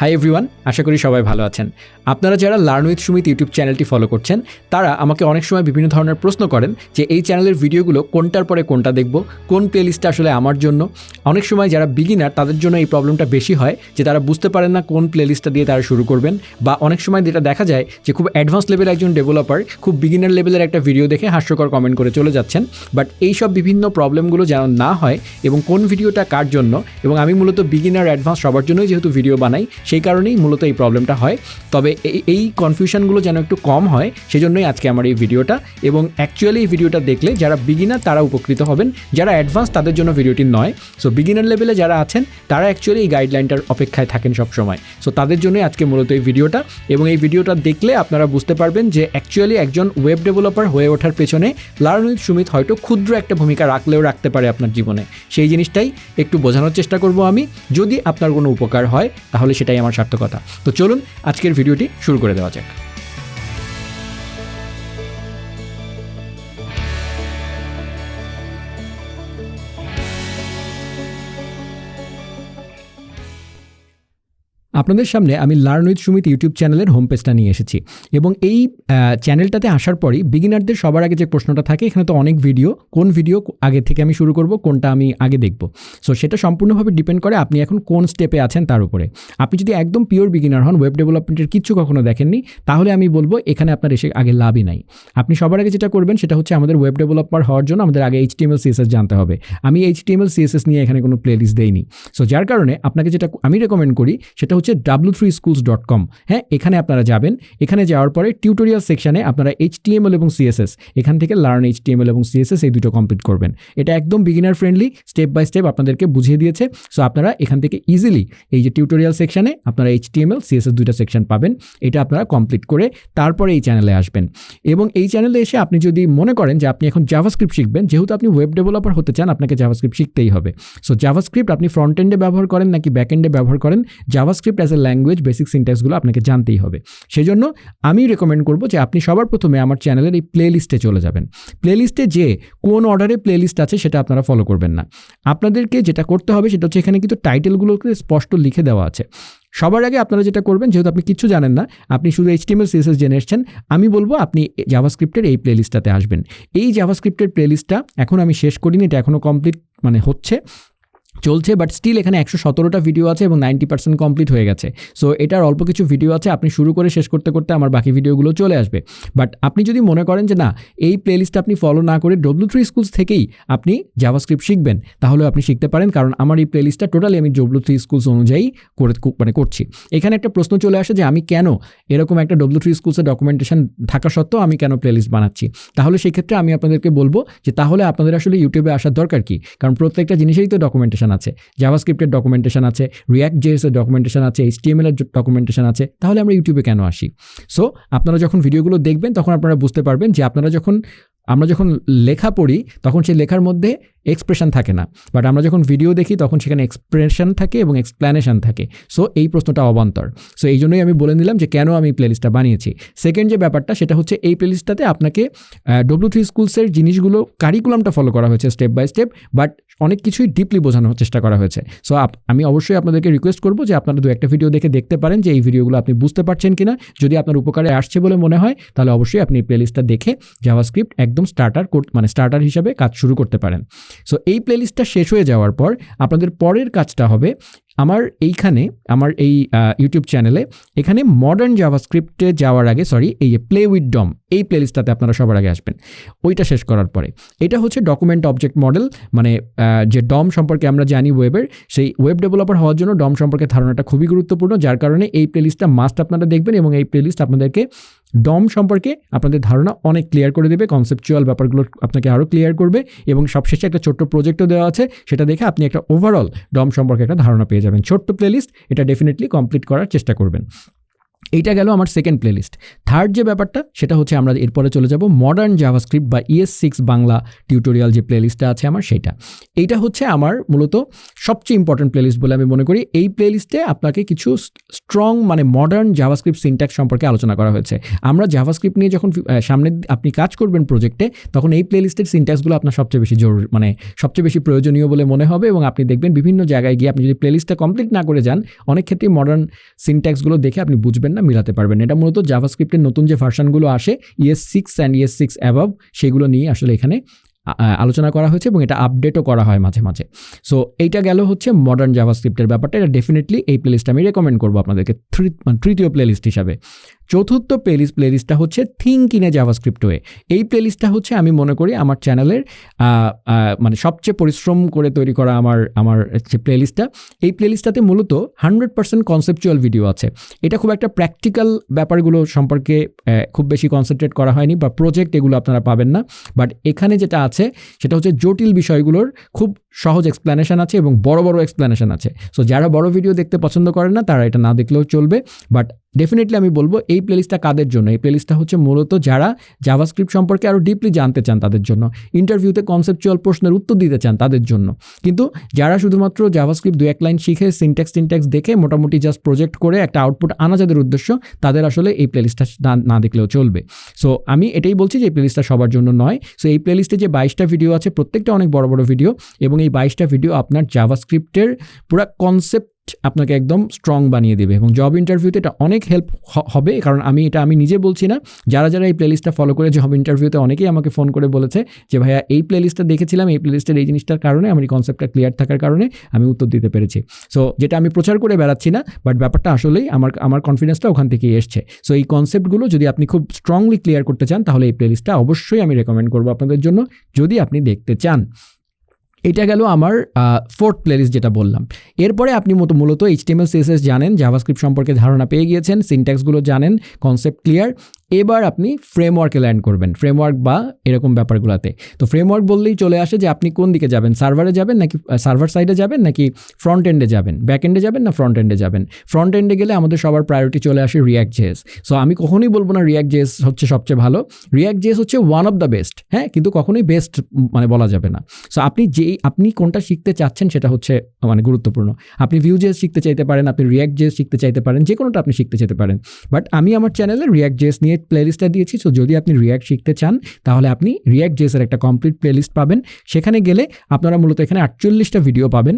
Hi everyone, আশা করি সবাই ভালো আছেন। আপনারা যারা লার্ন উইথ সুমিত ইউটিউব চ্যানেলটি ফলো করছেন তারা আমাকে অনেক সময় বিভিন্ন ধরনের প্রশ্ন করেন যে এই চ্যানেলের ভিডিওগুলো কোনটার পরে কোনটা দেখব, কোন প্লেলিস্টটা আসলে আমার জন্য। অনেক সময় যারা বিগিনার তাদের জন্য এই প্রবলেমটা বেশি হয় যে তারা বুঝতে পারেন না কোন প্লেলিস্টটা দিয়ে তারা শুরু করবেন, বা অনেক সময় যেটা দেখা যায় যে খুব অ্যাডভান্স লেভেল একজন ডেভেলপার খুব বিগিনার লেভেলের একটা ভিডিও দেখে হাস্যকর কমেন্ট করে চলে যাচ্ছেন। বাট এইসব বিভিন্ন প্রবলেমগুলো যেন না হয় এবং কোন ভিডিওটা কার জন্য, এবং আমি মূলত বিগিনার অ্যাডভান্স সবার জন্যই যেহেতু ভিডিও বানাই সেই কারণেই মূলত এই প্রবলেমটা হয়। তবে এই কনফিউশনগুলো যেন একটু কম হয় সেজন্যই আজকে আমার এই ভিডিওটা। এবং অ্যাকচুয়ালি এই ভিডিওটা দেখলে যারা বিগিনার তারা উপকৃত হবেন, যারা অ্যাডভান্স তাদের জন্য ভিডিওটি নয়। সো বিগিনার লেভেলে যারা আছেন তারা অ্যাকচুয়ালি এই গাইডলাইনটার অপেক্ষায় থাকেন সবসময়। সো তাদের জন্যই আজকে মূলত এই ভিডিওটা। এবং এই ভিডিওটা দেখলে আপনারা বুঝতে পারবেন যে অ্যাকচুয়ালি একজন ওয়েব ডেভেলপার হয়ে ওঠার পেছনে লার্ন উইথ সুমিত হয়তো ক্ষুদ্র একটা ভূমিকা রাখলেও রাখতে পারে আপনার জীবনে। সেই জিনিসটাই একটু বোঝানোর চেষ্টা করব আমি। যদি আপনার কোনো উপকার হয় তাহলে সেটাই আমার সার্থকতা। তো চলুন আজকের ভিডিওটি শুরু করে দেওয়া যাক। আপনাদের সামনে আমি লার্ন উইথ সুমিত ইউটিউব চ্যানেলের হোম পেজটা নিয়ে এসেছি। এবং এই চ্যানেলটাতে আসার পরই বিগিনারদের সবার আগে যে প্রশ্নটা থাকে, এখানে তো অনেক ভিডিও, কোন ভিডিও আগে থেকে আমি শুরু করব, কোনটা আমি আগে দেখব। সো সেটা সম্পূর্ণভাবে ডিপেন্ড করে আপনি এখন কোন স্টেপে আছেন তার উপরে। আপনি যদি একদম পিওর বিগিনার হন, ওয়েব ডেভেলপমেন্টের কিচ্ছু কখনো দেখেননি, তাহলে আমি বলবো এখানে আপনার এসে আগে লাভই নাই। আপনি সবার আগে যেটা করবেন সেটা হচ্ছে আমাদের ওয়েব ডেভেলপার হওয়ার জন্য আমাদের আগে HTML CSS জানতে হবে। আমি HTML CSS নিয়ে এখানে কোনো প্লেলিস্ট দেইনি। সো যার কারণে আপনাকে যেটা আমি রেকমেন্ড করি সেটা হচ্ছে w3schools.com। হ্যাঁ, এখানে আপনারা যাবেন। এখানে যাওয়ার পরে টিউটোরিয়াল সেকশনে আপনারা HTML এবং CSS, এখান থেকে লার্ন HTML এবং CSS এই দুটো কমপ্লিট করবেন। এটা একদম beginner friendly, step by step আপনাদেরকে বুঝিয়ে দিয়েছে। সো আপনারা এখান থেকে ইজিলি এই যে টিউটোরিয়াল সেকশনে আপনারা HTML CSS দুইটা সেকশন পাবেন। এটা আপনারা কমপ্লিট করে তারপরে এই চ্যানেলে আসবেন। এবং এই চ্যানেলে এসে আপনি যদি মনে করেন যে আপনি এখন জাভাস্ক্রিপ্ট শিখবেন, যেহেতু আপনি ওয়েব ডেভেলপার হতে চান আপনাকে জাভাস্ক্রিপ্ট শিখতেই হবে। সো জাভাস্ক্রিপ্ট আপনি ফ্রন্ট এন্ডে ব্যবহার করেন নাকি ব্যাক এন্ডে ব্যবহার করেন, JavaScript as a language basic সিনট্যাক্সগুলো আপনাকে জানতেই হবে। সেজন্য আমি রেকমেন্ড করব যে আপনি সবার প্রথমে আমার চ্যানেলের এই প্লেলিস্টে চলে যাবেন। প্লেলিস্টে যে কোন অর্ডারে প্লেলিস্ট আছে সেটা আপনারা ফলো করবেন না। আপনাদেরকে যেটা করতে হবে সেটা হচ্ছে এখানে কিন্তু টাইটেলগুলোকে স্পষ্ট লিখে দেওয়া আছে। সবার আগে আপনারা যেটা করবেন, যেহেতু আপনি কিছু জানেন না, আপনি শুধু HTML CSS জেনে এসেছেন, আমি বলবো আপনি জাভাস্ক্রিপ্টের এই প্লেলিস্টটাতে আসবেন। এই জাভাস্ক্রিপ্টের প্লেলিস্টটা এখন আমি শেষ করিনি, এটা এখনও কমপ্লিট চলছে, বাট স্টিল এখানে 117টা ভিডিও আছে এবং 90% কমপ্লিট হয়ে গেছে। সো এটার অল্প কিছু ভিডিও আছে, আপনি শুরু করে শেষ করতে করতে আমার বাকি ভিডিওগুলো চলে আসবে। বাট আপনি যদি মনে করেন যে না, এই প্লেলিস্টটা আপনি ফলো না করে W3 স্কুলস থেকেই আপনি জাভাস্ক্রিপ্ট শিখবেন, তাহলে আপনি শিখতে পারেন, কারণ আমার এই প্লেলিস্টটা টোটালি আমি W3 স্কুলস অনুযায়ী করছি। এখানে একটা প্রশ্ন চলে আসে যে আমি কেন এরকম একটা W3 স্কুলসের ডকুমেন্টেশন থাকা সত্ত্বেও আমি কেন প্লেলিস্ট বানাচ্ছি। তাহলে সেই ক্ষেত্রে আমি আপনাদেরকে বলবো যে তাহলে আপনাদের আসলে ইউটিউবে আসার দরকার কি, কারণ প্রত্যেকটা জিনিসেরই তো ডকুমেন্টেশন আছে। জাভাস্ক্রিপ্টের ডকুমেন্টেশন আছে, React.js এর ডকুমেন্টেশন আছে, HTML এর ডকুমেন্টেশন আছে, তাহলে আমরা ইউটিউবে কেন আসি? সো আপনারা যখন ভিডিওগুলো দেখবেন তখন আপনারা বুঝতে পারবেন যে আমরা যখন লেখা পড়ি তখন সেই লেখার মধ্যে এক্সপ্রেশন থাকে না, বাট আমরা যখন ভিডিও দেখি তখন সেখানে এক্সপ্রেশন থাকে এবং এক্সপ্ল্যানেশন থাকে। সো এই প্রশ্নটা অবান্তর। সো এই জন্যই আমি বলে নিলাম যে কেন আমি প্লেলিস্টটা বানিয়েছি। সেকেন্ড যে ব্যাপারটা সেটা হচ্ছে এই প্লেলিস্টটাতে আপনাকে W3 স্কুলসের জিনিসগুলো, কারিকুলামটা ফলো করা হয়েছে স্টেপ বাই স্টেপ, বাট অনেক কিছুই ডিপলি বোঝানোর চেষ্টা করা হয়েছে। সো আমি অবশ্যই আপনাদেরকে রিকোয়েস্ট করবো যে আপনারা দু একটা ভিডিও দেখতে পারেন যে এই ভিডিওগুলো আপনি বুঝতে পারছেন কিনা। যদি আপনার উপকারে আসছে বলে মনে হয় তাহলে অবশ্যই আপনি এই প্লেলিস্টটা দেখে জাভাস্ক্রিপ্ট একদম স্টার্টার হিসাবে কাজ শুরু করতে পারেন। সো এই প্লেলিস্টটা শেষ হয়ে যাওয়ার পর আপনাদের পরের কাজটা হবে আমার এই ইউটিউব চ্যানেলে এখানে মডার্ন জাভাস্ক্রিপ্টে যাওয়ার আগে, এই প্লে উইথ ডম এই প্লেলিস্টটাতে আপনারা সবার আগে আসবেন। ওইটা শেষ করার পরে এটা হচ্ছে ডকুমেন্ট অবজেক্ট মডেল, মানে যে ডম সম্পর্কে আমরা জানি ওয়েবের, সেই ওয়েব ডেভেলপার হওয়ার জন্য ডম সম্পর্কে ধারণাটা খুবই গুরুত্বপূর্ণ। যার কারণে এই প্লেলিস্টটা মাস্ট আপনারা দেখবেন, এবং এই প্লেলিস্ট আপনাদেরকে ডম সম্পর্কে আপনাদের ধারণা অনেক ক্লিয়ার করে দেবে, কনসেপচুয়াল ব্যাপারগুলো আপনাকে আরও ক্লিয়ার করবে। এবং সবশেষে একটা ছোট্ট প্রজেক্টও দেওয়া আছে, সেটা দেখে আপনি একটা ওভারঅল ডম সম্পর্কে একটা ধারণা পেয়ে যাবেন। ছোট্ট প্লেলিস্ট, এটা ডেফিনেটলি কমপ্লিট করার চেষ্টা করবেন। এইটা গেল আমার সেকেন্ড প্লেলিস্ট। থার্ড যে ব্যাপারটা সেটা হচ্ছে আমরা এরপরে চলে যাব মডার্ন জাভাস্ক্রিপ্ট বা ES6 বাংলা টিউটোরিয়াল যে প্লেলিস্টটা আছে আমার সেটা। এইটা হচ্ছে আমার মূলত সবচেয়ে ইম্পর্টেন্ট প্লেলিস্ট বলে আমি মনে করি। এই প্লেলিস্টে আপনাকে কিছু স্ট্রং মানে মডার্ন জাভাস্ক্রিপ্ট সিনট্যাক্স সম্পর্কে আলোচনা করা হয়েছে। আমরা জাভাস্ক্রিপ্ট নিয়ে যখন সামনে আপনি কাজ করবেন প্রজেক্টে, তখন এই প্লেলিস্টের সিনট্যাক্সগুলো আপনার সবচেয়ে বেশি জরুরি মানে সবচেয়ে বেশি প্রয়োজনীয় বলে মনে হবে। এবং আপনি দেখবেন বিভিন্ন জায়গায় গিয়ে আপনি যদি প্লেলিস্টটা কমপ্লিট না করে যান, অনেক ক্ষেত্রেই মডার্ন সিনট্যাক্সগুলো দেখে আপনি বুঝবেন না, মিলাতে পারবেন। এটা মূলত জাভাস্ক্রিপ্টের নতুন যে ভার্সনগুলো আসে ES6 অ্যান্ড ES6 অ্যাবভ, সেগুলো নিয়ে আসলে এখানে আলোচনা করা হয়েছে এবং এটা আপডেটও করা হয় মাঝে মাঝে। সো এইটা গেল হচ্ছে মডার্ন জাভাস্ক্রিপ্টের ব্যাপারটা। এটা ডেফিনেটলি এই প্লেলিস্টটা আমি রেকমেন্ড করবো আপনাদেরকে তৃতীয় প্লেলিস্ট হিসাবে। চতুর্থ প্লেলিস্টটা হচ্ছে think in a JavaScript way. এই প্লেলিস্টটা হচ্ছে আমি মনে করি আমার চ্যানেলের মানে সবচেয়ে পরিশ্রম করে তৈরি করা আমার যে প্লেলিস্টটা। এই প্লেলিস্টটাতে মূলত 100% কনসেপচুয়াল ভিডিও আছে। এটা খুব একটা প্র্যাকটিক্যাল ব্যাপারগুলো সম্পর্কে খুব বেশি কনসেন্ট্রেট করা হয়নি, বা প্রজেক্ট এগুলো আপনারা পাবেন না। বাট এখানে যেটা আছে সেটা হচ্ছে জটিল বিষয়গুলোর খুব সহজ এক্সপ্লেনেশন আছে এবং বড় বড় এক্সপ্লেনেশন আছে। সো যারা বড় ভিডিও দেখতে পছন্দ করেন না তারা এটা না দেখলেও চলবে। বাট ডেফিনেটলি আমি বলবো এই প্লেলিস্টটা কাদের জন্য? এই প্লেলিস্টটা হচ্ছে মূলত যারা জাভাস্ক্রিপ্ট সম্পর্কে আরও ডিপলি জানতে চান তাদের জন্য, ইন্টারভিউতে কনসেপচুয়াল প্রশ্নের উত্তর দিতে চান তাদের জন্য। কিন্তু যারা শুধুমাত্র জাভাস্ক্রিপ্ট 2-1 লাইন শিখে সিনট্যাক্স দেখে মোটামুটি জাস্ট প্রজেক্ট করে একটা আউটপুট আনা যাদের উদ্দেশ্য, তাদের আসলে এই প্লেলিস্টটা না দেখলেও চলবে। সো আমি এটাই বলছি যে এই প্লেলিস্টটা সবার জন্য নয়। সো এই প্লেলিস্টে যে 22টা ভিডিও আছে, প্রত্যেকটা অনেক বড় বড় ভিডিও, এবং এই 22টা ভিডিও আপনার জাভাস্ক্রিপ্টের পুরো কনসেপ্ট আপনাকে একদম স্ট্রং বানিয়ে দেবে এবং জব ইন্টারভিউতে এটা অনেক হেল্প হবে। কারণ আমি নিজে বলছি না, যারা এই প্লেলিস্টটা ফলো করে জব ইন্টারভিউতে অনেকেই আমাকে ফোন করে বলেছে যে ভাইয়া এই প্লেলিস্টটা দেখেছিলাম, এই প্লেলিস্টের এই জিনিসটার কারণে আমার কনসেপ্টটা ক্লিয়ার থাকার কারণে আমি উত্তর দিতে পেরেছি। সো যেটা আমি প্রচার করে বেড়াচ্ছি না, বাট ব্যাপারটা আসলেই আমার কনফিডেন্সটা ওখান থেকেই এসছে। সো এই কনসেপ্টগুলো যদি আপনি খুব স্ট্রংলি ক্লিয়ার করতে চান, তাহলে এই প্লেলিস্টটা অবশ্যই আমি রেকমেন্ড করবো আপনাদের জন্য, যদি আপনি দেখতে চান। এটা গেল আমার ফোর্থ প্লেলিস্ট যেটা বললাম। এরপরে আপনি মূলত HTML CSS জানেন, জাভাস্ক্রিপ্ট সম্পর্কে ধারণা পেয়ে গিয়েছেন, সিনট্যাক্সগুলো জানেন, কনসেপ্ট ক্লিয়ার। এবার আপনি ফ্রেমওয়ার্কে ল্যান্ড করবেন, ফ্রেমওয়ার্ক বা এরকম ব্যাপারগুলোতে। তো ফ্রেমওয়ার্ক বললেই চলে আসে যে আপনি কোন দিকে যাবেন, সার্ভারে যাবেন নাকি সার্ভার সাইডে যাবেন, নাকি ফ্রন্ট এন্ডে যাবেন, ব্যাক এন্ডে যাবেন না ফ্রন্ট এন্ডে যাবেন। ফ্রন্ট এন্ডে গেলে আমাদের সবার প্রায়োরিটি চলে আসে React.js। সো আমি কখনোই বলবো না React.js হচ্ছে সবচেয়ে ভালো, React.js হচ্ছে ওয়ান অফ দ্য বেস্ট, হ্যাঁ, কিন্তু কখনোই বেস্ট মানে বলা যাবে না। সো আপনি কোনটা শিখতে চাচ্ছেন সেটা হচ্ছে মানে গুরুত্বপূর্ণ। আপনি Vue.js শিখতে চাইতে পারেন, আপনি React.js শিখতে চাইতে পারেন, যে কোনোটা আপনি শিখতে চাইতে পারেন। বাট আমি আমার চ্যানেলে React.js নিয়ে প্লেলিস্টটা দিয়েছি। সো যদি আপনি React শিখতে চান, তাহলে আপনি React.js এর একটা কমপ্লিট প্লেলিস্ট পাবেন। সেখানে গেলে আপনারা মূলত এখানে 48টা ভিডিও পাবেন।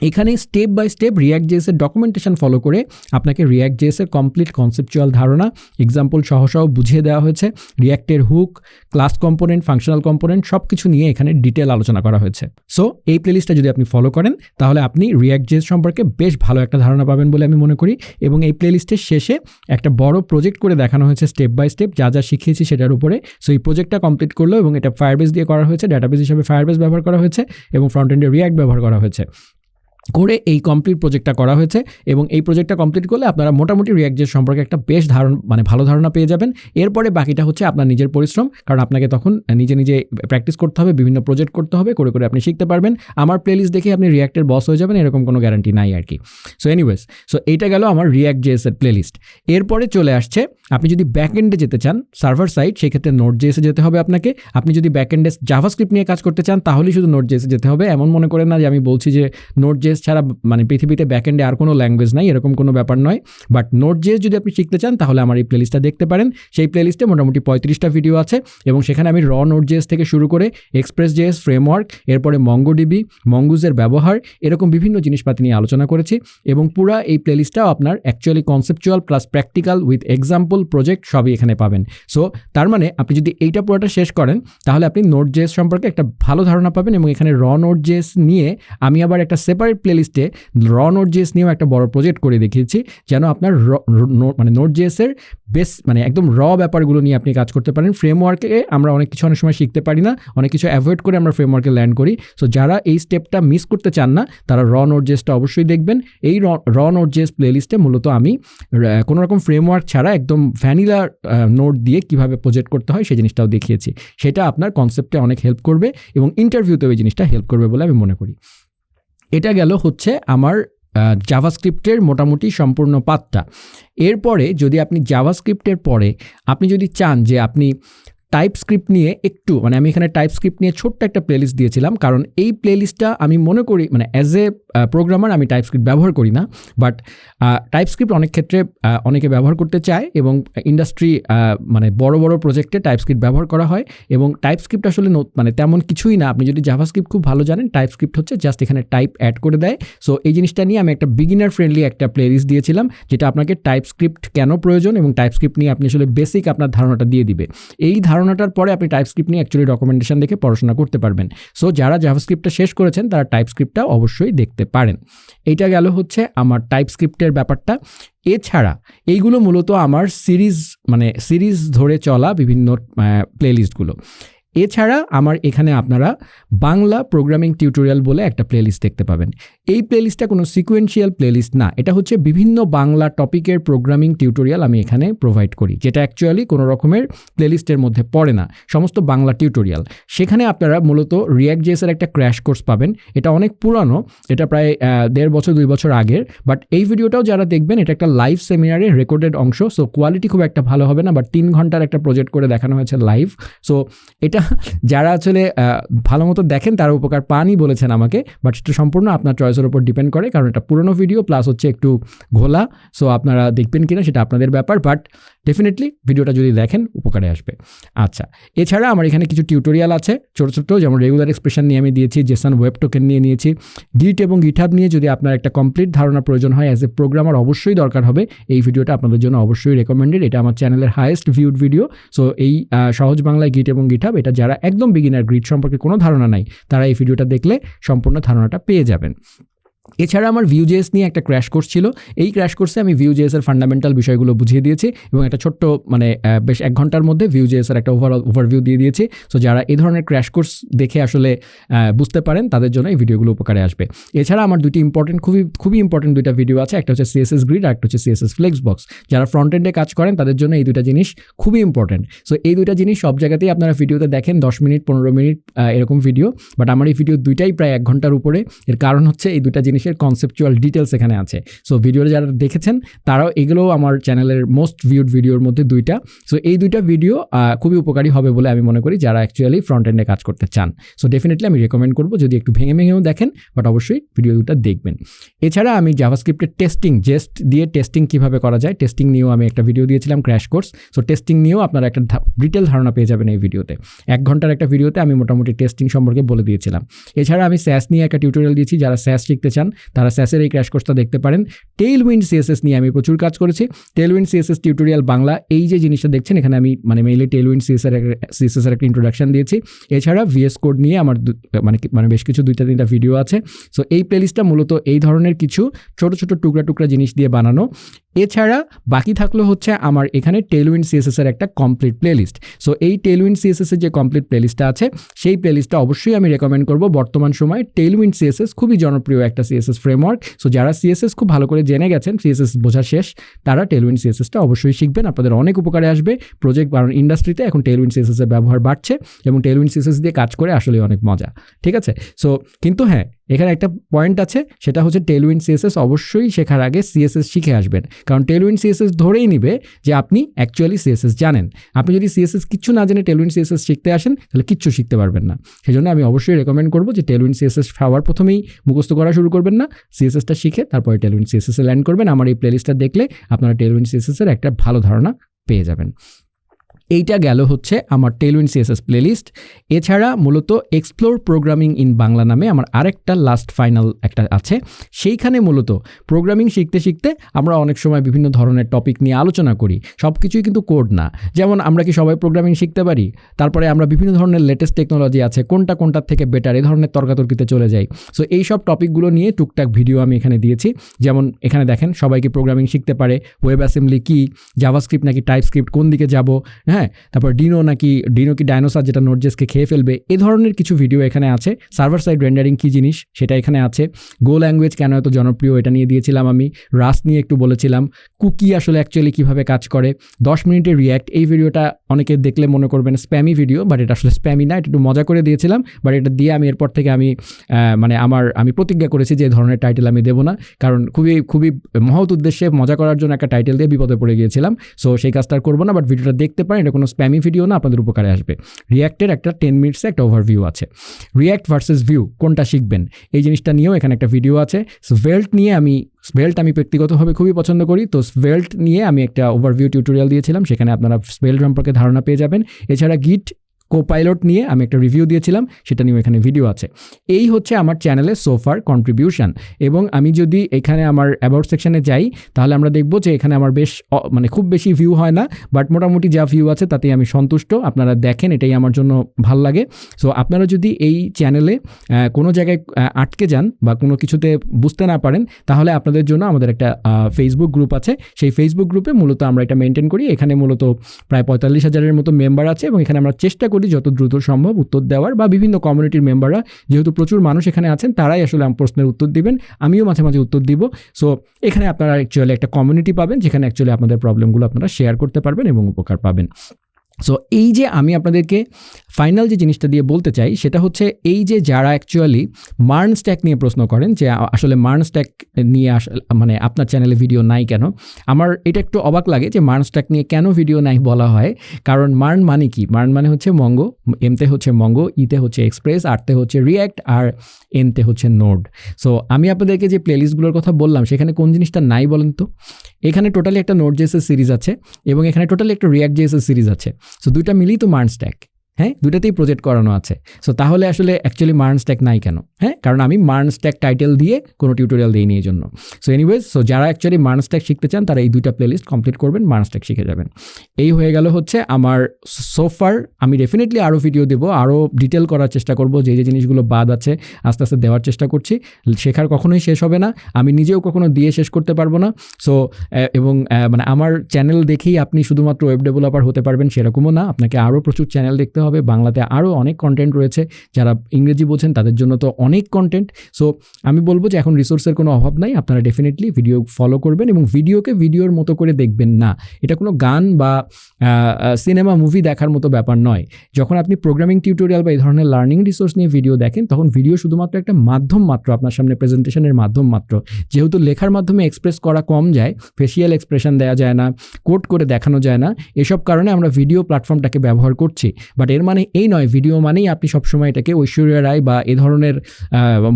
এখানে স্টেপ বাই স্টেপ React.js এর ডকুমেন্টেশন ফলো করে আপনাকে React.js এর কমপ্লিট কনসেপচুয়াল ধারণা এক্সাম্পল সহ বুঝিয়ে দেওয়া হয়েছে। রিয়াক্টের hook, class component, functional component সব কিছু নিয়ে এখানে ডিটেল আলোচনা করা হয়েছে। সো এই প্লেলিস্টটা যদি আপনি ফলো করেন, তাহলে আপনি React.js সম্পর্কে বেশ ভালো একটা ধারণা পাবেন বলে আমি মনে করি। এবং এই প্লেলিস্টের শেষে একটা বড় প্রজেক্ট করে দেখানো হয়েছে স্টেপ বাই স্টেপ যা শিখিয়েছি সেটার উপরে। সো এই প্রজেক্টটা কমপ্লিট করলো এবং এটা ফায়ারবেস দিয়ে করা হয়েছে, ডাটাবেস হিসেবে ফায়ারবেস ব্যবহার করা হয়েছে এবং ফ্রন্ট এন্ডে React ব্যবহার করা হয়েছে করে এই কমপ্লিট প্রজেক্টটা করা হয়েছে। এবং এই প্রজেক্টটা কমপ্লিট করলে আপনারা মোটামুটি React.js সম্পর্কে একটা বেশ মানে ভালো ধারণা পেয়ে যাবেন। এরপরে বাকিটা হচ্ছে আপনার নিজের পরিশ্রম, কারণ আপনাকে তখন নিজে প্র্যাকটিস করতে হবে, বিভিন্ন প্রজেক্ট করতে হবে, করে আপনি শিখতে পারবেন। আমার প্লেলিস্ট দেখে আপনি React-এর বস হয়ে যাবেন এরকম কোনো গ্যারান্টি নাই আর কি। সো এনিওয়েজ, সো এইটা গেল আমার React.js এর প্লেলিস্ট। এরপরে চলে আসছে আপনি যদি ব্যাকএন্ডে যেতে চান, সার্ভার সাইড, সেক্ষেত্রে Node.js এ যেতে হবে আপনাকে। আপনি যদি ব্যাকএন্ডে জাভাস্ক্রিপ্ট নিয়ে কাজ করতে চান, তাহলেই শুধু Node.js এ যেতে হবে। এমন মনে করেন না যে আমি বলছি যে Node.js ছাড়া মানে পৃথিবীতে ব্যাকএন্ডে আর কোনো ল্যাঙ্গুয়েজ নাই, এরকম কোনো ব্যাপার নয়। বাট Node.js যদি আপনি শিখতে চান, তাহলে আমার এই প্লেলিস্টটা দেখতে পারেন। সেই প্লেলিস্টে মোটামুটি 35টা ভিডিও আছে এবং সেখানে আমি Node.js থেকে শুরু করে Express.js ফ্রেমওয়ার্ক, এরপরে MongoDB, Mongoose-এর ব্যবহার, এরকম বিভিন্ন জিনিসপাতি নিয়ে আলোচনা করেছি। এবং পুরা এই প্লেলিস্টটাও আপনার actually conceptual plus practical with example project সবই এখানে পাবেন। সো তার মানে আপনি যদি এইটা পুরোটা শেষ করেন, তাহলে আপনি Node.js সম্পর্কে একটা ভালো ধারণা পাবেন। এবং এখানে Node.js নিয়ে আমি আবার একটা সেপারেট প্লেলিস্টে Node.js নিয়েও একটা বড় প্রজেক্ট করে দেখিয়েছি, যেন আপনার মানে Node.js এর বেস মানে একদম ব্যাপারগুলো নিয়ে আপনি কাজ করতে পারেন। ফ্রেমওয়ার্কে আমরা অনেক সময় শিখতে পারি না, অনেক কিছু অ্যাভয়েড করে আমরা ফ্রেমওয়ার্কে ল্যান্ড করি। সো যারা এই স্টেপটা মিস করতে চান না, তারা Node.js-টা অবশ্যই দেখবেন। এই Node.js প্লেলিস্টে মূলত আমি কোনো রকম ফ্রেমওয়ার্ক ছাড়া একদম ভ্যানিলা নোড দিয়ে কিভাবে প্রজেক্ট করতে হয় সেই জিনিসটাও দেখিয়েছি। সেটা আপনার কনসেপ্টে অনেক হেল্প করবে এবং ইন্টারভিউতেও এই জিনিসটা হেল্প করবে বলে আমি মনে করি। এটা গেল হচ্ছে আমার জাভাস্ক্রিপ্টের মোটামুটি সম্পূর্ণ পাথটা। এরপরে যদি আপনি জাভাস্ক্রিপ্টের পরে আপনি যদি চান যে আপনি টাইপস্ক্রিপ্ট নিয়ে একটু, মানে আমি এখানে টাইপস্ক্রিপ্ট নিয়ে ছোট্ট একটা প্লেলিস্ট দিয়েছিলাম, কারণ এই প্লেলিস্টটা আমি মনে করি, মানে অ্যাজ এ প্রোগ্রামার আমি টাইপস্ক্রিপ্ট ব্যবহার করি না, বাট টাইপস্ক্রিপ্ট অনেক ক্ষেত্রে অনেকে ব্যবহার করতে চায় এবং ইন্ডাস্ট্রি মানে বড় বড় প্রজেক্টে টাইপস্ক্রিপ্ট ব্যবহার করা হয়। এবং টাইপস্ক্রিপ্ট আসলে মানে তেমন কিছুই না, আপনি যদি জাভাস্ক্রিপ্ট খুব ভালো জানেন, টাইপস্ক্রিপ্ট হচ্ছে জাস্ট এখানে টাইপ অ্যাড করে দেয়। সো এই জিনিসটা নিয়ে আমি একটা বিগিনার ফ্রেন্ডলি একটা প্লেলিস্ট দিয়েছিলাম, যেটা আপনাকে টাইপস্ক্রিপ্ট কেন প্রয়োজন এবং টাইপস্ক্রিপ্ট নিয়ে আপনি আসলে বেসিক আপনার ধারণাটা দিয়ে দিবে। এই ধারণাটার পরে আপনি টাইপস্ক্রিপ্ট নিয়ে অ্যাকচুয়ালি ডকুমেন্টেশন দেখে পড়াশোনা করতে পারবেন। সো যারা জাভাস্ক্রিপ্টটা শেষ করেছেন তারা টাইপস্ক্রিপ্টটা অবশ্যই দেখতে পারেন। এইটা গেল হচ্ছে আমার টাইপস্ক্রিপ্টের ব্যাপারটা। এছাড়া এইগুলো মূলত আমার সিরিজ ধরে চলা বিভিন্ন প্লেলিস্টগুলো। এছাড়া আমার এখানে আপনারা বাংলা প্রোগ্রামিং টিউটোরিয়াল বলে একটা প্লেলিস্ট দেখতে পাবেন। এই প্লেলিস্টটা কোনো সিকোয়েন্সিয়াল প্লেলিস্ট না, এটা হচ্ছে বিভিন্ন বাংলা টপিকের প্রোগ্রামিং টিউটোরিয়াল আমি এখানে প্রোভাইড করি, যেটা অ্যাকচুয়ালি কোনো রকমের প্লেলিস্টের মধ্যে পড়ে না, সমস্ত বাংলা টিউটোরিয়াল। সেখানে আপনারা মূলত রিয়্যাক্ট জেএসের একটা ক্র্যাশ কোর্স পাবেন, এটা অনেক পুরানো, এটা প্রায় 1.5 বছর 2 বছর আগের, বাট এই ভিডিওটাও যারা দেখবেন এটা একটা লাইভ সেমিনারের রেকর্ডেড অংশ। সো কোয়ালিটি খুব একটা ভালো হবে না, বাট 3 ঘন্টার একটা প্রজেক্ট করে দেখানো হয়েছে লাইভ। সো এটা যারা আসলে ভালো মতো দেখেন তারা উপকার পানই বলেছেন আমাকে, বাট সেটা সম্পূর্ণ আপনার চয়েসের উপর ডিপেন্ড করে, কারণ এটা পুরনো ভিডিও প্লাস হচ্ছে একটু ঘোলা। সো আপনারা দেখবেন কিনা সেটা আপনাদের ব্যাপার, বাট ডেফিনেটলি ভিডিওটা যদি দেখেন উপকারে আসবে। আচ্ছা, এছাড়া আমার এখানে কিছু টিউটোরিয়াল আছে ছোটো ছোটো, যেমন রেগুলার এক্সপ্রেশন নিয়ে আমি দিয়েছি, জেসন ওয়েব টোকেন নিয়ে নিয়েছি, গিট এবং গিটহাব নিয়ে যদি আপনার একটা কমপ্লিট ধারণা প্রয়োজন হয় অ্যাজ এ প্রোগ্রামার অবশ্যই দরকার হবে, এই ভিডিওটা আপনাদের জন্য অবশ্যই রেকমেন্ডেড। এটা আমার চ্যানেলের হাইয়েস্ট ভিউড ভিডিও। সো এই সহজ বাংলায় গিট এবং গিটহাব, এটা যারা একদম বিগিনার, গ্রিড সম্পর্কে কোনো ধারণা নাই, তারা এই ভিডিওটা দেখলে সম্পূর্ণ ধারণাটা পেয়ে যাবেন। এছাড়া আমার ভিউজেএস নিয়ে একটা ক্র্যাশ কোর্স ছিল, এই ক্র্যাশ কোর্সে আমি ভিউজেএসের ফান্ডামেন্টাল বিষয়গুলো বুঝিয়ে দিয়েছি এবং একটা ছোট্ট বেশ 1 ঘন্টার মধ্যে ভিউজেএসের একটা ওভারভিউ দিয়ে দিয়েছি। সো যারা এই ধরনের ক্র্যাশ কোর্স দেখে আসলে বুঝতে পারেন তাদের জন্য এই ভিডিওগুলো উপকারে আসবে। এছাড়া আমার খুবই ইম্পর্টেন্ট 2টা ভিডিও আছে, একটা হচ্ছে সিএসএস গ্রিড আর একটা হচ্ছে সিএসএস ফ্লেক্সবক্স। যারা ফ্রন্ট এন্ডে কাজ করেন তাদের জন্য এই 2টা জিনিস খুবই ইম্পর্টেন্ট। সো এই 2টা জিনিস সব জায়গাতেই আপনারা ভিডিওতে দেখেন 10 মিনিট 15 মিনিট এরকম ভিডিও, বাট আমার এই ভিডিও 2টাই প্রায় 1 ঘন্টার উপরে। এর কারণ হচ্ছে এই 2টা জিনিসের কনসেপচুয়াল ডিটেলস এখানে আছে। সো ভিডিওটা যারা দেখেছেন তারাও, এগুলোও আমার চ্যানেলের মোস্ট ভিউড ভিডিওর মধ্যে 2টা। সো এই 2টা ভিডিও খুবই উপকারী হবে বলে আমি মনে করি যারা অ্যাকচুয়ালি ফ্রন্ট এন্ডে কাজ করতে চান। সো ডেফিনেটলি আমি রেকমেন্ড করবো, যদি একটু ভেঙেও দেখেন, বাট অবশ্যই ভিডিও 2টা দেখবেন। এছাড়া আমি জাভাস্ক্রিপ্টের টেস্টিং, জেস্ট দিয়ে টেস্টিং কীভাবে করা যায়, টেস্টিং নিয়েও আমি একটা ভিডিও দিয়েছিলাম, ক্র্যাশ কোর্স। সো টেস্টিং নিয়েও আপনারা একটা ডিটেল ধারণা পেয়ে যাবেন এই ভিডিওতে। 1 ঘন্টার একটা ভিডিওতে আমি মোটামুটি টেস্টিং সম্পর্কে বলে দিয়েছিলাম। এছাড়া আমি স্যাস নিয়ে একটা টিউটোরিয়াল দিয়েছি, যারা স্যাস শিখতে চান তারা স্যাসের এই ক্র্যাশ কোর্সটা দেখতে পারেন। টেইলউইন্ড সিএসএস নিয়ে আমি প্রচুর কাজ করেছি, টেইলউইন্ড সিএসএস টিউটোরিয়াল বাংলা, এই যে জিনিসটা দেখছেন এখানে আমি মেইনলি টেইলউইন্ড সিএসএস এর একটা ইন্ট্রোডাকশন দিয়েছি। এছাড়া ভিএস কোড নিয়ে আমার বেশ কিছু 2-3টা ভিডিও আছে। সো এই প্লেলিস্টটা মূলত এই ধরনের কিছু ছোট ছোট টুকরা জিনিস দিয়ে বানানো। এছাড়া বাকি থাকলো হচ্ছে আমার এখানে টেইলউইন্ড সিএসএস এর একটা কমপ্লিট প্লেলিস্ট। সো এই টেইলউইন্ড সিএসএস এর যে কমপ্লিট প্লেলিস্টটা আছে সেই প্লেলিস্টটা অবশ্যই আমি রেকমেন্ড করব। বর্তমান সময়ে টেইলউইন্ড সিএসএস খুবই জনপ্রিয় একটা সিএসএস ফ্রেমওয়ার্ক। সো যারা সিএসএস খুব ভালো করে জেনে গেছেন, সিএসএস বোঝা শেষ, তারা টেইলউইন্ড সিএসএসটা অবশ্যই শিখবেন, আপনাদের অনেক উপকারে আসবে। প্রজেক্ট বা ইন্ডাস্ট্রিতে এখন টেইলউইন্ড সিএসএস এর ব্যবহার বাড়ছে এবং টেইলউইন্ড সিএসএস দিয়ে কাজ করে আসলে অনেক মজা, ঠিক আছে। সো কিন্তু হ্যাঁ, এখানে একটা পয়েন্ট আছে, সেটা হচ্ছে টেইলউইন্ড সিএসএস অবশ্যই শেখার আগে সিএসএস শিখে আসবেন, কারণ টেইলউইন্ড সিএসএস ধরেই নিবে যে আপনি অ্যাকচুয়ালি সিএসএস জানেন। আপনি যদি সিএসএস কিচ্ছু না জেনে টেইলউইন্ড সিএসএস শিখতে আসেন তাহলে কিচ্ছু শিখতে পারবেন না। সেজন্য আমি অবশ্যই রেকমেন্ড করবো যে টেইলউইন্ড সিএসএস হওয়ার প্রথমেই মুখস্থ করা শুরু করবেন না, সিএসএসটা শিখে তারপরে টেইলউইন্ড সিএসএস এ ল্যান্ড করবেন। আমার এই প্লেলিস্টটা দেখলে আপনারা টেইলউইন্ড সিএসএস এর একটা ভালো ধারণা পেয়ে যাবেন। এইটা গেল হচ্ছে আমার টেইলউইন্ড সিএসএস প্লেলিস্ট। এছাড়া মূলত এক্সপ্লোর প্রোগ্রামিং ইন বাংলা নামে আমার আরেকটা লাস্ট ফাইনাল একটা আছে। সেইখানে মূলত প্রোগ্রামিং শিখতে শিখতে আমরা অনেক সময় বিভিন্ন ধরনের টপিক নিয়ে আলোচনা করি, সব কিছুই কিন্তু কোড না। যেমন আমরা কি সবাই প্রোগ্রামিং শিখতে পারি? তারপরে আমরা বিভিন্ন ধরনের লেটেস্ট টেকনোলজি আছে, কোনটার থেকে বেটার, এই ধরনের তর্কাতর্কিতে চলে যাই। সো এই সব টপিকগুলো নিয়ে টুকটাক ভিডিও আমি এখানে দিয়েছি। যেমন এখানে দেখেন, সবাই কি প্রোগ্রামিং শিখতে পারে, ওয়েব অ্যাসেম্বলি কি, জাভাস্ক্রিপ্ট নাকি টাইপস্ক্রিপ্ট, কোন দিকে যাব, হ্যাঁ, হ্যাঁ, তারপর ডিনো কি ডাইনোসর যেটা নোডজেসকে খেয়ে ফেলবে, এ ধরনের কিছু ভিডিও এখানে আছে। সার্ভার সাইড রেন্ডারিং কী জিনিস সেটা এখানে আছে। গো ল্যাঙ্গুয়েজ কেন এত জনপ্রিয় এটা নিয়ে দিয়েছিলাম আমি। রাস্ট নিয়ে একটু বলেছিলাম। কুকি আসলে অ্যাকচুয়ালি কীভাবে কাজ করে। 10 মিনিটের রিয়্যাক্ট, এই ভিডিওটা অনেকে দেখলে মনে করবেন স্প্যামি ভিডিও, বাট এটা আসলে স্প্যামি না, এটা একটু মজা করে দিয়েছিলাম। বাট এটা দিয়ে আমি এরপর থেকে আমি প্রতিজ্ঞা করেছি যে এই ধরনের টাইটেল আমি দেবো না, কারণ খুবই খুবই মহৎ উদ্দেশ্যে মজা করার জন্য একটা টাইটেল দিয়ে বিপদে পড়ে গিয়েছিলাম। সো সেই কাজটা আর করবো না, বাট ভিডিওটা দেখতে পারেন, এটা কোনো স্প্যামি ভিডিও না, আপনাদের উপকারে আসবে। রিয়্যাক্টের একটা 10 মিনিটসে একটা ওভারভিউ আছে। রিয়্যাক্ট ভার্সেস ভিউ কোনটা শিখবেন এই জিনিসটা নিয়েও এখানে একটা ভিডিও আছে। স্ভেল্ট আমি ব্যক্তিগতভাবে খুবই পছন্দ করি, তো স্ভেল্ট নিয়ে আমি একটা ওভারভিউ টিউটোরিয়াল দিয়েছিলাম, সেখানে আপনারা স্ভেল্ট সম্পর্কে ধারণা পেয়ে যাবেন। এছাড়া গিট কোপাইলট নিয়ে আমি একটা রিভিউ দিয়েছিলাম, সেটা নিয়েও এখানে ভিডিও আছে। এই হচ্ছে আমার চ্যানেলে সোফার কন্ট্রিবিউশন। এবং আমি যদি এখানে আমার অ্যাবাউট সেকশনে যাই, তাহলে আমরা দেখব যে এখানে আমার খুব বেশি ভিউ হয় না, বাট মোটামুটি যা ভিউ আছে তাতেই আমি সন্তুষ্ট। আপনারা দেখেন, এটাই আমার জন্য ভাল লাগে। সো আপনারা যদি এই চ্যানেলে কোনো জায়গায় আটকে যান বা কোনো কিছুতে বুঝতে না পারেন, তাহলে আপনাদের জন্য আমাদের একটা ফেসবুক গ্রুপ আছে। সেই ফেসবুক গ্রুপে মূলত আমরা এটা মেনটেন করি। এখানে মূলত প্রায় 45,000-এর মতো মেম্বার আছে, এবং এখানে আমরা চেষ্টা করি যত দ্রুত সম্ভব উত্তর দেওয়ার, বা বিভিন্ন কমিউনিটির মেম্বাররা, যেহেতু প্রচুর মানুষ এখানে আছেন, তারাই আসলে প্রশ্নের উত্তর দিবেন, আমিও মাঝে মাঝে উত্তর দিব। সো এখানে আপনারা অ্যাকচুয়ালি একটা কমিউনিটি পাবেন, যেখানে অ্যাকচুয়ালি আপনাদের প্রবলেমগুলো আপনারা শেয়ার করতে পারবেন এবং উপকার পাবেন। সো এই যে আমি আপনাদেরকে ফাইনাল যে জিনিসটা দিয়ে বলতে চাই, সেটা হচ্ছে এই যে যারা অ্যাকচুয়ালি মার্ন স্ট্যাক নিয়ে প্রশ্ন করেন যে আসলে মার্ন স্ট্যাক নিয়ে আপনার চ্যানেলে ভিডিও নাই কেন, আমার এটা একটু অবাক লাগে যে মার্ন স্ট্যাক নিয়ে কেন ভিডিও নাই বলা হয়। কারণ মার্ন মানে কি? মার্ন মানে হচ্ছে মঙ্গো, এমতে হচ্ছে মঙ্গো, ইতে হচ্ছে এক্সপ্রেস, আরতে হচ্ছে রিয়্যাক্ট, আর এনতে হচ্ছে নোড। সো আমি আপনাদেরকে যে প্লেলিস্টগুলোর কথা বললাম, সেখানে কোন জিনিসটা নাই বলেন তো? এখানে টোটালি একটা নোড জেএসএস সিরিজ আছে, এবং এখানে টোটালি একটা রিয়্যাক্ট জেএসএস সিরিজ আছে। সো দুইটা মিলিয়ে তো মার্ন স্ট্যাক, হ্যাঁ, দুটাতেই প্রজেক্ট করানো আছে। সো তাহলে আসলে অ্যাকচুয়ালি মার্ন স্ট্যাক নাই কেন? হ্যাঁ, কারণ আমি মার্ন স্ট্যাক টাইটেল দিয়ে কোনো টিউটোরিয়াল দিইনি এই জন্য। সো এনিওয়েজ, যারা অ্যাকচুয়ালি মার্ন স্ট্যাক শিখতে চান, তারা এই দুইটা প্লেলিস্ট কমপ্লিট করবেন, মার্ন স্ট্যাক শিখে যাবেন। এই হয়ে গেল হচ্ছে আমার সোফার। আমি ডেফিনেটলি আরও ভিডিও দেবো, আরও ডিটেল করার চেষ্টা করব, যে যে জিনিসগুলো বাদ আছে আস্তে আস্তে দেওয়ার চেষ্টা করছি। শেখার কখনোই শেষ হবে না, আমি নিজেও কখনো দিয়ে শেষ করতে পারবো না। সো এবং আমার চ্যানেল দেখেই আপনি শুধুমাত্র ওয়েব ডেভেলপার হতে পারবেন সেরকমও না, আপনাকে আরও প্রচুর চ্যানেল দেখতে হবে। বাংলাতে আরও অনেক কন্টেন্ট রয়েছে, যারা ইংরেজি বোঝেন তাদের জন্য তো অনেক কন্টেন্ট। সো আমি বলবো যে এখন রিসোর্সের কোনো অভাব নাই, আপনারা ডেফিনেটলি ভিডিও ফলো করবেন, এবং ভিডিওকে ভিডিওর মতো করে দেখবেন না। এটা কোনো গান বা সিনেমা মুভি দেখার মতো ব্যাপার নয়। যখন আপনি প্রোগ্রামিং টিউটোরিয়াল বা এই ধরনের লার্নিং রিসোর্স নিয়ে ভিডিও দেখেন, তখন ভিডিও শুধুমাত্র একটা মাধ্যম মাত্র, আপনার সামনে প্রেজেন্টেশনের মাধ্যম মাত্র। যেহেতু লেখার মাধ্যমে এক্সপ্রেস করা কম যায়, ফেসিয়াল এক্সপ্রেশন দেওয়া যায় না, কোড করে দেখানো যায় না, এসব কারণে আমরা ভিডিও প্ল্যাটফর্মটাকে ব্যবহার করছি। বাট এর মানে এই নয় ভিডিও মানেই আপনি সবসময় এটাকে ঐশ্বরিয়া রায় বা এ ধরনের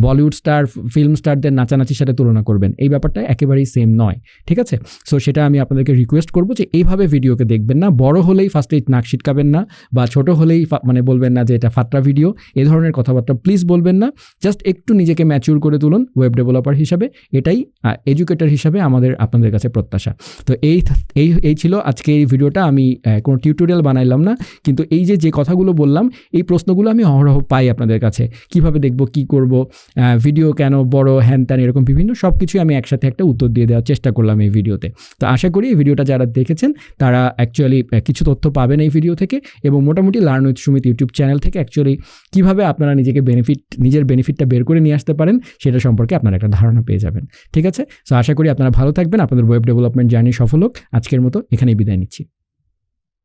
বলিউড স্টার, ফিল্ম স্টারদের নাচানাচির সাথে তুলনা করবেন। এই ব্যাপারটা একেবারেই সেম নয়, ঠিক আছে? সো সেটা আমি আপনাদেরকে রিকোয়েস্ট করবো যে এইভাবে ভিডিওকে দেখবেন না। বড় হলেই ফার্স্টে নাক ছিটকাবেন না, বা ছোট হলেই বলবেন না যে এটা ফাটরা ভিডিও, এ ধরনের কথাবার্তা প্লিজ বলবেন না। জাস্ট একটু নিজেকে ম্যাচিউর করে তুলুন ওয়েব ডেভেলপার হিসাবে, এটাই এডুকেটর হিসাবে আপনাদের কাছে প্রত্যাশা। তো এই ছিল আজকে এই ভিডিওটা। আমি কোনো টিউটোরিয়াল বানাইলাম না, কিন্তু এই যে কথাগুলো বললাম, এই প্রশ্নগুলো আমি অহরহ পাই আপনাদের কাছে। কিভাবে দেখব, কি করব, ভিডিও কেন বড়, হ্যান ত্যান, এরকম বিভিন্ন সব কিছুই আমি একসাথে একটা উত্তর দিয়ে দেওয়ার চেষ্টা করলাম এই ভিডিওতে। তো আশা করি এই ভিডিওটা যারা দেখেছেন তারা অ্যাকচুয়ালি কিছু তথ্য পাবেন এই ভিডিও থেকে, এবং মোটামুটি learn with Sumit YouTube channel থেকে অ্যাকচুয়ালি কীভাবে আপনারা নিজের বেনিফিটটা বের করে নিয়ে আসতে পারেন সেটা সম্পর্কে আপনারা একটা ধারণা পেয়ে যাবেন, ঠিক আছে? সো আশা করি আপনারা ভালো থাকবেন, আপনাদের ওয়েব ডেভেলপমেন্ট জার্নি সফল হোক। আজকের মতো এখানেই বিদায় নিচ্ছি।